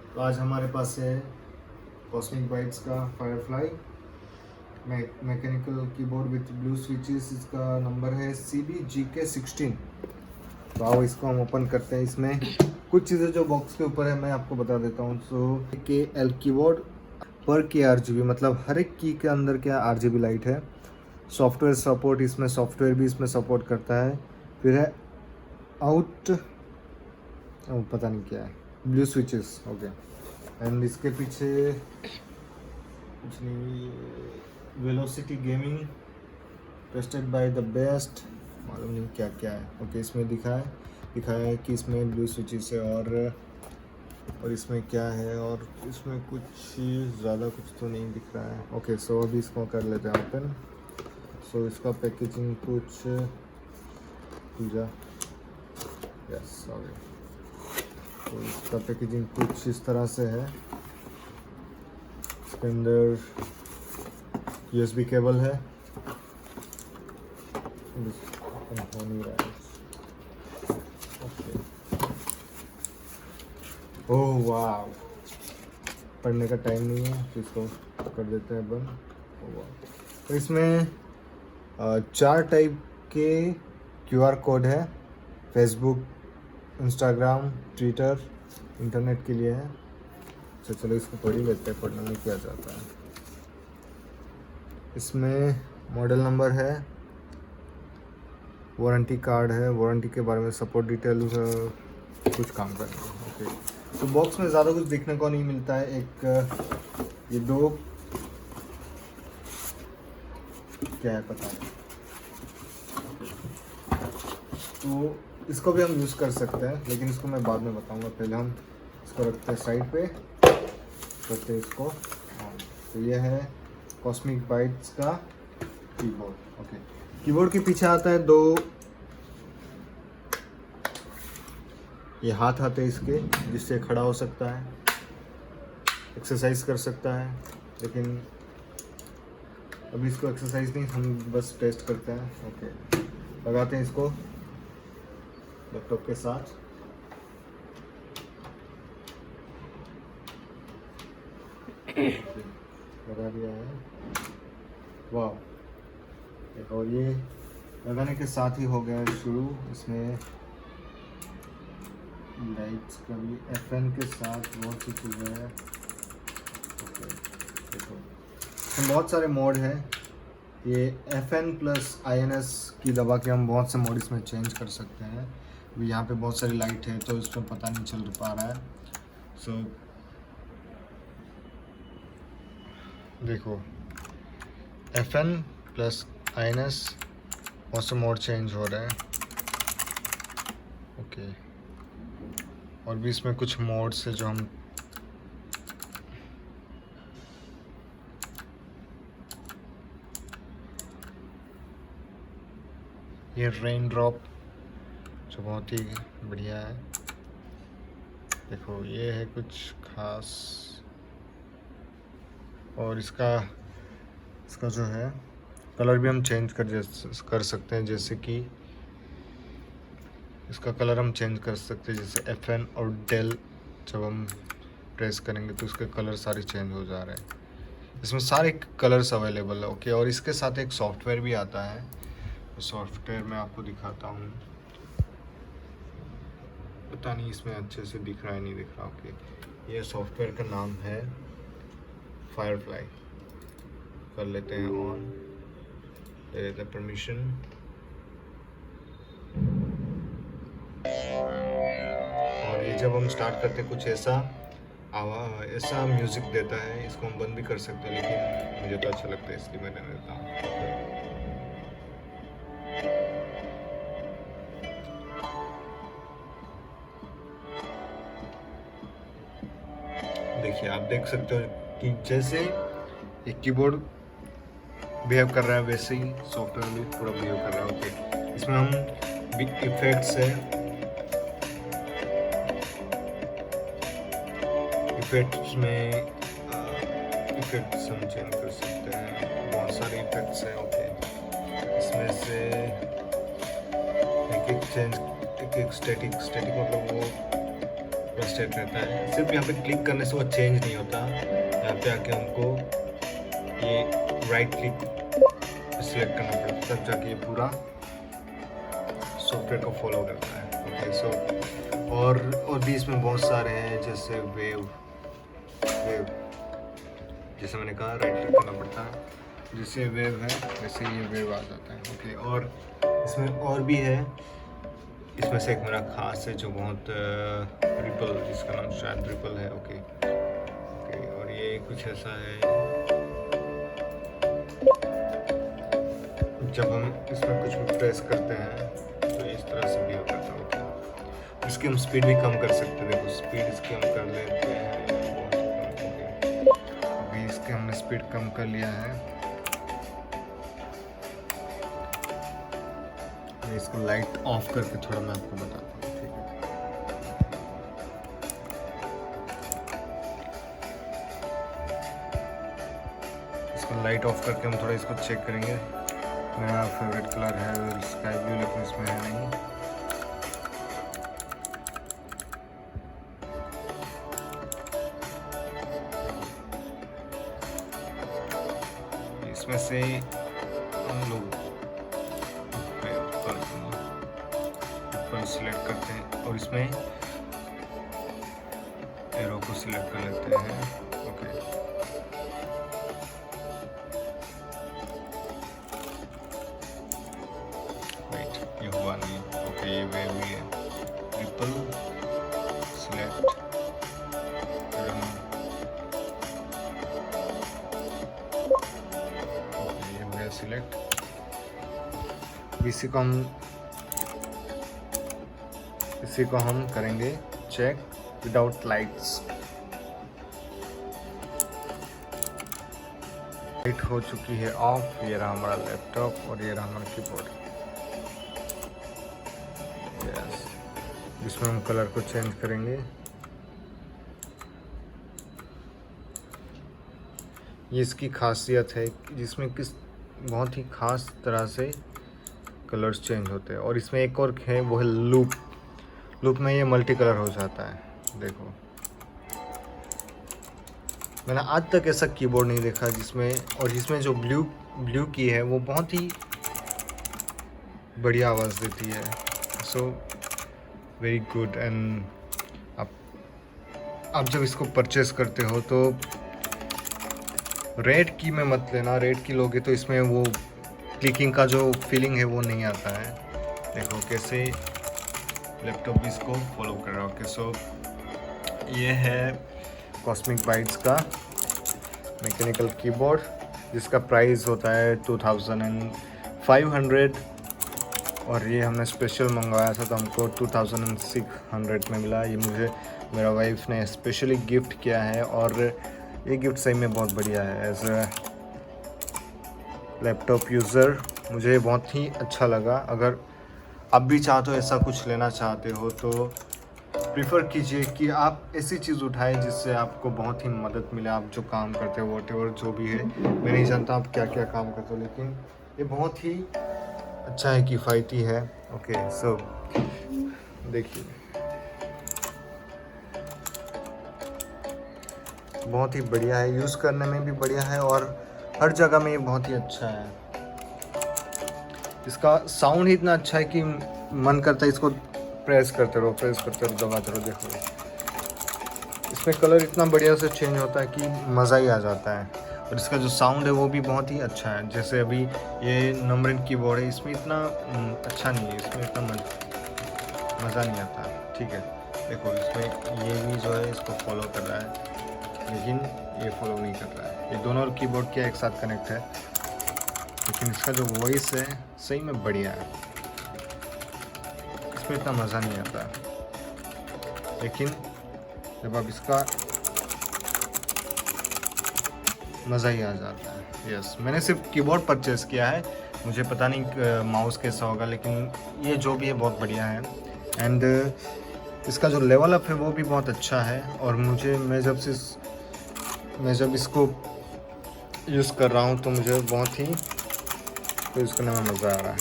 तो आज हमारे पास है कॉस्मिक बाइट्स का Firefly mechanical keyboard with blue switches. इसका नंबर है CBGK16। तो आओ इसको हम ओपन करते हैं। इसमें कुछ चीज़ें जो बॉक्स के ऊपर है मैं आपको बता देता हूँ। KL कीबोर्ड पर के RGB, मतलब हर एक की के अंदर क्या RGB लाइट है। सॉफ्टवेयर सपोर्ट, इसमें सॉफ्टवेयर भी इसमें सपोर्ट करता है। फिर है आउट, पता नहीं क्या है, ब्लू स्विचेस, ओके। एंड इसके पीछे कुछ नहीं, velocity gaming trusted by the best, मालूम नहीं क्या क्या है। ओके, इसमें दिखाया है कि इसमें ब्लू स्विचेस है और इसमें क्या है, और इसमें कुछ ज़्यादा कुछ तो नहीं दिख रहा है। ओके, सो अभी इसको कर लेते हैं ओपन। सो इसका पैकेजिंग कुछ यस सॉरी, तो इसका पैकेजिंग कुछ इस तरह से है। इसके अंदर USB केबल है, हो नहीं रहा है। ओके, ओह वाह, पढ़ने का टाइम नहीं है तो इसको कर देते हैं बंद। ओह वाह, तो इसमें 4 टाइप के QR कोड है। फेसबुक, इंस्टाग्राम, ट्विटर, इंटरनेट के लिए है। अच्छा चलो इसको पढ़ ही लेते हैं, पढ़ने में क्या जाता है। इसमें मॉडल नंबर है, वारंटी कार्ड है, वारंटी के बारे में सपोर्ट डिटेल कुछ काम करेंगे। ओके, तो बॉक्स में ज़्यादा कुछ देखने को नहीं मिलता है। एक ये 2 क्या है पता नहीं, तो इसको भी हम यूज़ कर सकते हैं, लेकिन इसको मैं बाद में बताऊंगा। पहले हम इसको रखते हैं साइड पे, करते हैं इसको ऑन। तो ये है कॉस्मिक बाइट्स का कीबोर्ड। ओके, कीबोर्ड के पीछे आता है 2 ये हाथ आते हैं इसके, जिससे खड़ा हो सकता है, एक्सरसाइज कर सकता है। लेकिन अभी इसको एक्सरसाइज नहीं, हम बस टेस्ट करते हैं। ओके, लगाते हैं इसको लैपटॉप के साथ। लगा दिया है, वाह। और ये लगाने के साथ ही हो गया शुरू। इसमें लाइट्स का भी FN के साथ बहुत सी चीज़ें हैं। ओके, देखो इसमें बहुत सारे मोड हैं। ये FN प्लस INS की दबा के हम बहुत से मोड इसमें चेंज कर सकते हैं। अभी यहाँ पे बहुत सारी लाइट है तो इसमें पता नहीं चल पा रहा है। सो देखो, FN प्लस INS बहुत से मोड चेंज हो रहे हैं। ओके, और भी इसमें कुछ मोड्स है जो हम ये रेन ड्रॉप जो बहुत ही बढ़िया है। देखो ये है कुछ खास, और इसका जो है कलर भी हम चेंज कर सकते हैं। जैसे कि इसका कलर हम चेंज कर सकते हैं, जैसे FN और डेल जब हम प्रेस करेंगे तो इसके कलर सारे चेंज हो जा रहे हैं। इसमें सारे कलर्स अवेलेबल है। ओके, और इसके साथ एक सॉफ्टवेयर भी आता है। तो सॉफ्टवेयर मैं आपको दिखाता हूँ, पता नहीं इसमें अच्छे से दिख रहा है नहीं दिख रहा। ओके, ये सॉफ्टवेयर का नाम है फायरफ्लाई। कर लेते हैं ऑन, दे देते हैं परमिशन। और ये जब हम स्टार्ट करते हैं कुछ ऐसा म्यूजिक देता है। इसको हम बंद भी कर सकते हैं, लेकिन मुझे तो अच्छा लगता है इसलिए मैं रहने देता हूँ। देखिए, आप देख सकते हो कि जैसे एक कीबोर्ड बिहेव कर रहा है वैसे ही सॉफ्टवेयर भी पूरा बिहेव कर रहा है। ओके, इसमें हम बिग इफेक्ट्स है, इफेक्ट्स में इफेक्ट्स हम चेंज कर सकते हैं। बहुत सारे इफेक्ट्स हैं। ओके, इसमें से एक स्टैटिक मतलब वो बस टाइप रहता है। सिर्फ यहाँ पे क्लिक करने से वो चेंज नहीं होता, यहाँ पे आके हमको ये राइट क्लिक सिलेक्ट करना पड़ता है, तब जाके ये पूरा सॉफ्टवेयर को फॉलो करता है। ओके सो और भी इसमें बहुत सारे हैं, जैसे वेव जैसे मैंने कहा राइट क्लिक करना पड़ता है, जैसे वेव है वैसे ये वेव आ जाता है। ओके और इसमें और भी है, इसमें से एक मेरा खास है जो बहुत रिपल, जिसका नाम शायद रिपल है। ओके और ये कुछ ऐसा है, जब हम इसमें कुछ भी प्रेस करते हैं तो इस तरह से भी करता है। ओके इसकी हम स्पीड भी कम कर सकते हैं, देखो स्पीड इसकी हम कर लेते हैं अभी इसके हमने स्पीड कम कर लिया है। मैं इसको लाइट ऑफ करके थोड़ा मैं आपको बताता हूँ, ठीक है। इसको लाइट ऑफ करके हम थोड़ा इसको चेक करेंगे। मेरा फेवरेट कलर है स्काई ब्लू, लेकिन इसमें है नहीं। इसमें से हम लोग सिलेक्ट करते हैं और इसमें एरो को सिलेक्ट कर लेते हैं। ओके वेट, ये हुआ नहीं। ओके ये वेव भी है, रिपल सिलेक्ट, ये हो गया सिलेक्ट। इसी को हम करेंगे चेक विदाउट लाइट्स। लाइट हो चुकी है ऑफ, ये रहा हमारा लैपटॉप और ये रहा हमारा कीबोर्ड। यस, इसमें हम कलर को चेंज करेंगे। ये इसकी खासियत है जिसमें किस बहुत ही खास तरह से कलर्स चेंज होते हैं। और इसमें एक और है, वो है लूप में ये मल्टी कलर हो जाता है। देखो मैंने आज तक ऐसा कीबोर्ड नहीं देखा जिसमें जो ब्लू की है वो बहुत ही बढ़िया आवाज़ देती है। So very good. एंड आप जब इसको परचेस करते हो तो रेड की में मत लेना, रेड की लोगे तो इसमें वो क्लिकिंग का जो फीलिंग है वो नहीं आता है। देखो कैसे लैपटॉप भी इसको फॉलो कर रहा है। ओके सो ये है कॉस्मिक बाइट्स का मैकेनिकल कीबोर्ड, जिसका प्राइस होता है 2500 और ये हमने स्पेशल मंगवाया था तो हमको 2600 में मिला। ये मुझे मेरा वाइफ ने स्पेशली गिफ्ट किया है और ये गिफ्ट सही में बहुत बढ़िया है। एज अ लैपटॉप यूज़र मुझे बहुत ही अच्छा लगा। अगर आप भी चाहते हो ऐसा कुछ लेना चाहते हो तो प्रीफर कीजिए कि आप ऐसी चीज़ उठाएं जिससे आपको बहुत ही मदद मिले। आप जो काम करते हो वॉटेवर जो भी है, मैं नहीं जानता आप क्या क्या काम करते हो, लेकिन ये बहुत ही अच्छा है, किफ़ायती है। ओके सो देखिए बहुत ही बढ़िया है, यूज़ करने में भी बढ़िया है और हर जगह में ये बहुत ही अच्छा है। इसका साउंड ही इतना अच्छा है कि मन करता है इसको प्रेस करते रहो, दबाते रहो। देखो इसमें कलर इतना बढ़िया से चेंज होता है कि मज़ा ही आ जाता है। और इसका जो साउंड है वो भी बहुत ही अच्छा है। जैसे अभी ये नंबरिंग कीबोर्ड है, इसमें इतना अच्छा नहीं है, इसमें इतना मज़ा नहीं आता। ठीक है देखो इसमें ये भी जो है इसको फॉलो कर रहा है, लेकिन ये फॉलो नहीं कर रहा है। ये दोनों कीबोर्ड क्या एक साथ कनेक्ट है, लेकिन इसका जो वॉइस है सही में बढ़िया है। इसमें इतना मज़ा नहीं आता, लेकिन जब आप इसका मज़ा ही आ जाता है। यस, मैंने सिर्फ कीबोर्ड परचेज़ किया है, मुझे पता नहीं माउस कैसा होगा, लेकिन ये जो भी है बहुत बढ़िया है। एंड इसका जो लेवल अप है वो भी बहुत अच्छा है। और मैं जब इसको यूज़ कर रहा हूँ तो मुझे बहुत ही यूज़ करने में मज़ा आ रहा है।